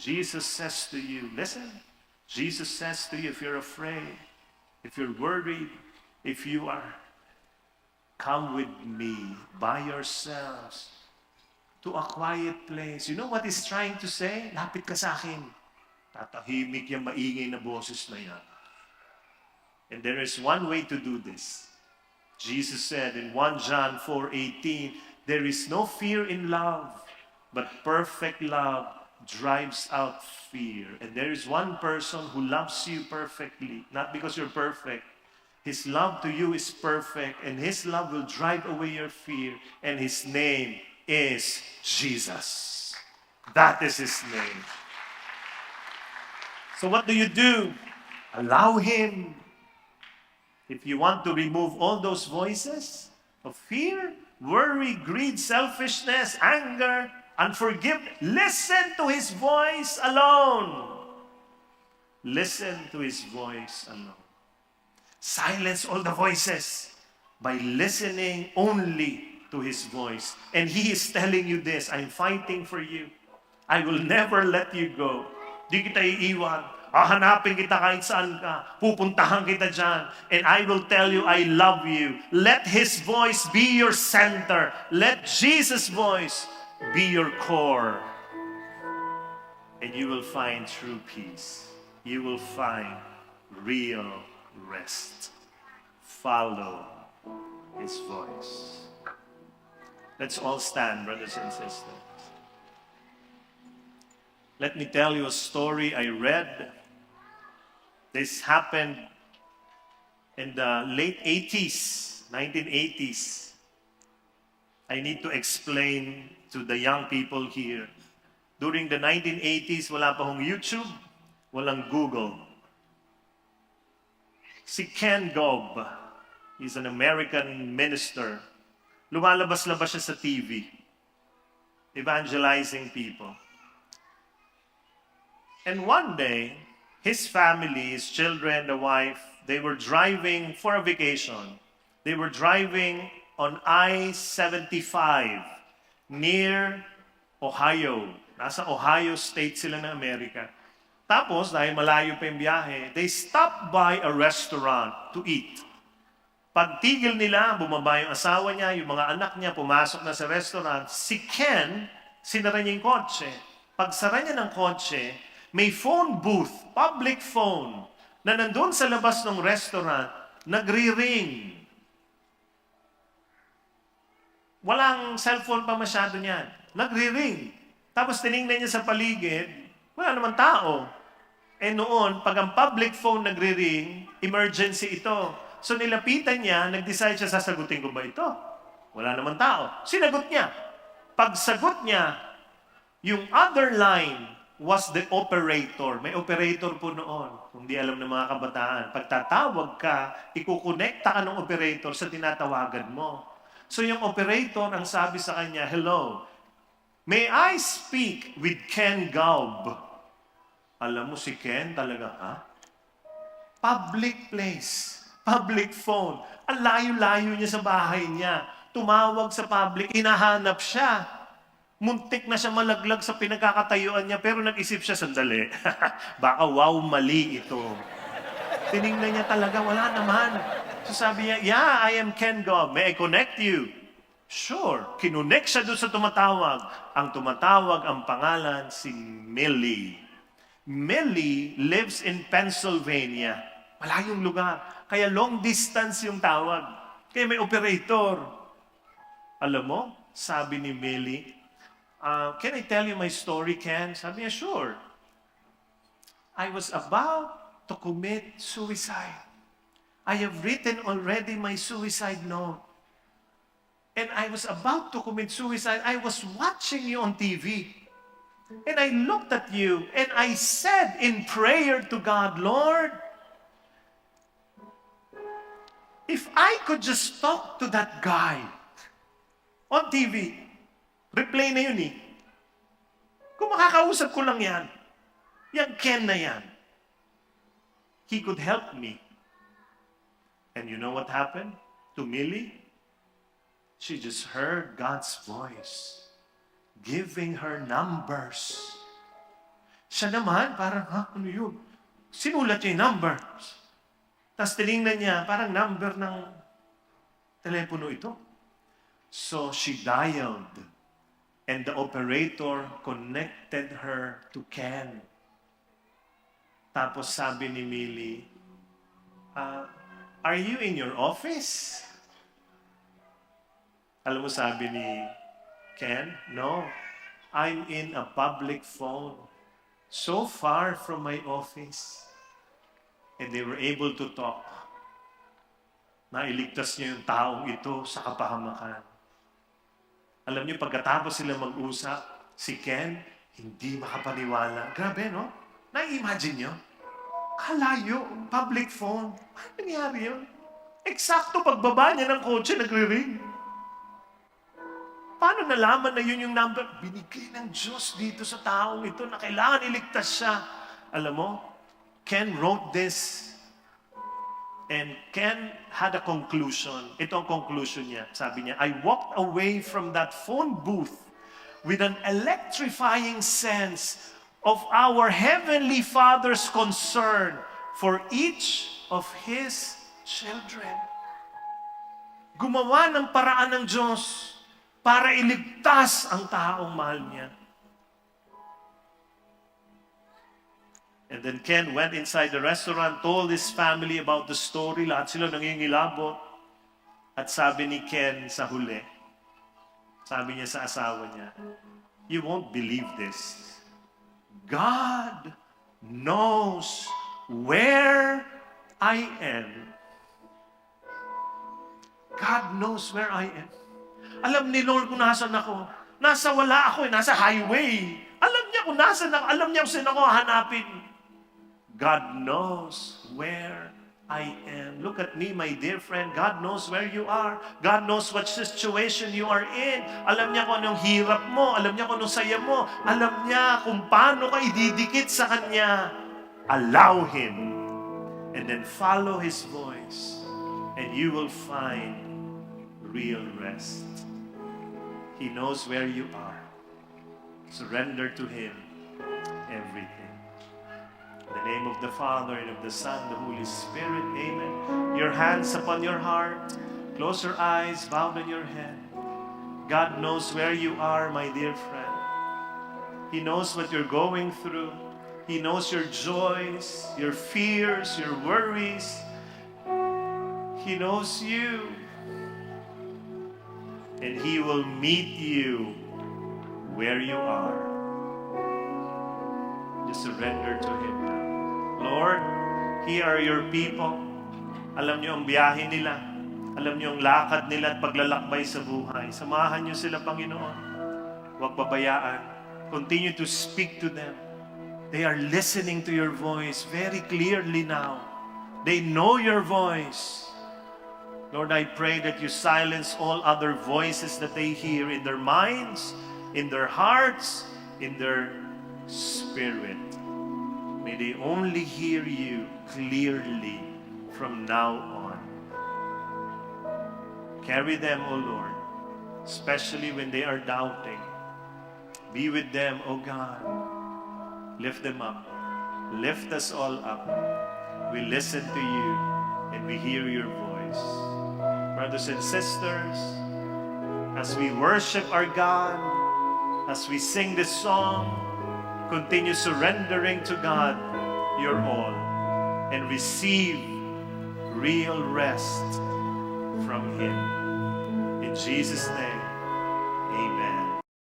Jesus says to you, listen, Jesus says to you, if you're afraid, if you're worried, if you are, come with me by yourselves to a quiet place. You know what he's trying to say? Lapit ka sa akin. Tatahimik yung maingay na boses na yan. And there is one way to do this. Jesus said in 1 John 4:18, there is no fear in love, but perfect love drives out fear. And there is one person who loves you perfectly, not because you're perfect. His love to you is perfect, and his love will drive away your fear, and his name is Jesus. That is his name. So what do? Allow him. If you want to remove all those voices of fear, worry, greed, selfishness, anger, unforgiveness, listen to his voice alone. Listen to his voice alone. Silence all the voices by listening only to his voice. And he is telling you this, I'm fighting for you. I will never let you go. Di kita iiwan. Hahanapin kita kahit saan ka. Pupuntahan kita dyan. And I will tell you, I love you. Let his voice be your center. Let Jesus' voice be your core. And you will find true peace. You will find real rest. Follow his voice. Let's all stand, brothers and sisters. Let me tell you a story I read. This happened in the late 80s, 1980s. I need to explain to the young people here. During the 1980s, wala pa hong YouTube, walang Google. Si Ken Gaub, he's an American minister. Lumalabas-labas siya sa TV, evangelizing people. And one day, his family, his children, the wife, they were driving for a vacation. They were driving on I-75 near Ohio. Nasa Ohio State sila ng Amerika. Tapos, dahil malayo pa yung biyahe, they stopped by a restaurant to eat. Pagtigil nila, bumaba yung asawa niya, yung mga anak niya, pumasok na sa restaurant. Si Ken, sinara niya yung kotse. Pagsara niya ng kotse, may phone booth, public phone, na nandun sa labas ng restaurant, nagri-ring. Walang cellphone pa masyado niyan. Nagri-ring. Tapos tinignan niya sa paligid, wala naman tao. Eh noon, pag ang public phone nagri-ring, emergency ito. So nilapitan niya, nag-decide siya, sasagutin ko ba ito? Wala naman tao. Sinagot niya. Pagsagot niya, yung other line was the operator. May operator po noon. Kung di alam ng mga kabataan, pagtatawag ka, ikukonekta ka ng operator sa tinatawagan mo. So yung operator ang sabi sa kanya, hello, may I speak with Ken Gaub? Alam mo si Ken talaga, ha? Public place, public phone. Ang layo-layo niya sa bahay niya. Tumawag sa public, hinahanap siya. Muntik na siya malaglag sa pinagkakatayuan niya, pero nag-isip siya, sandali. Baka wow, mali ito. Tinignan niya talaga, wala naman. So sabi niya, yeah, I am Ken Gaub. May I connect you? Sure. Kinonect siya doon sa tumatawag. Ang tumatawag, ang pangalan, si Millie. Millie lives in Pennsylvania. Malayong lugar. Kaya long distance yung tawag. Kaya may operator. Alam mo, sabi ni Millie, can I tell you my story, Ken? Sabi niya, sure. I was about to commit suicide. I have written already my suicide note. And I was about to commit suicide. I was watching you on TV. And I looked at you and I said in prayer to God, Lord, if I could just talk to that guy on TV, replay na yun eh. Kung makakausap ko lang yan, yung Ken na yan, he could help me. And you know what happened to Millie? She just heard God's voice giving her numbers. Siya naman, parang, ano yun? Sinulat niya yung numbers. Tapos tinignan niya, parang number ng telepono ito. So she dialed, and the operator connected her to Ken. Tapos sabi ni Millie, are you in your office? Alam mo sabi ni Ken, no, I'm in a public phone, so far from my office. And they were able to talk. Nailigtas niya yung taong ito sa kapahamakan. Alam niyo, pagkatapos sila mag-usap, si Ken, hindi makapaniwala. Grabe, no? Na-imagine niyo? Kalayo, public phone. Ano nangyari yun? Eksakto pagbaba niya ng kotse, nagre-ring. Paano nalaman na yun yung number? Binigay ng Diyos dito sa taong ito na kailangan iligtas siya. Alam mo, Ken wrote this, and Ken had a conclusion. Ito ang conclusion niya. Sabi niya, I walked away from that phone booth with an electrifying sense of our Heavenly Father's concern for each of His children. Gumawa ng paraan ng Diyos para iligtas ang taong mahal niya. And then Ken went inside the restaurant, told his family about the story. Lahat sila nangingilabot. At sabi ni Ken sa huli, sabi niya sa asawa niya, you won't believe this. God knows where I am. God knows where I am. Alam ni Lord kung nasan ako. Nasa wala ako, nasa highway. Alam niya kung nasan ako. Alam niya kung saan ako hanapin. God knows where I am. Look at me, my dear friend. God knows where you are. God knows what situation you are in. Alam niya kung anong hirap mo. Alam niya kung anong saya mo. Alam niya kung paano ka ididikit sa Kanya. Allow Him. And then follow His voice. And you will find real rest. He knows where you are. Surrender to Him everything. In the name of the Father, and of the Son, the Holy Spirit, amen. Your hands upon your heart. Close your eyes, bow down your head. God knows where you are, my dear friend. He knows what you're going through. He knows your joys, your fears, your worries. He knows you. And He will meet you where you are. Just surrender to Him now. Lord, here are your people. Alam niyo ang biyahe nila. Alam niyo ang lakad nila at paglalakbay sa buhay. Samahan niyo sila, Panginoon. Huwag pabayaan. Continue to speak to them. They are listening to your voice very clearly now. They know your voice. Lord, I pray that you silence all other voices that they hear in their minds, in their hearts, in their spirit. May they only hear you clearly from now on. Carry them, O Lord, especially when they are doubting. Be with them, O God. Lift them up. Lift us all up. We listen to you and we hear your voice. Brothers and sisters, as we worship our God, as we sing this song, continue surrendering to God your all and receive real rest from Him. In Jesus' name, amen.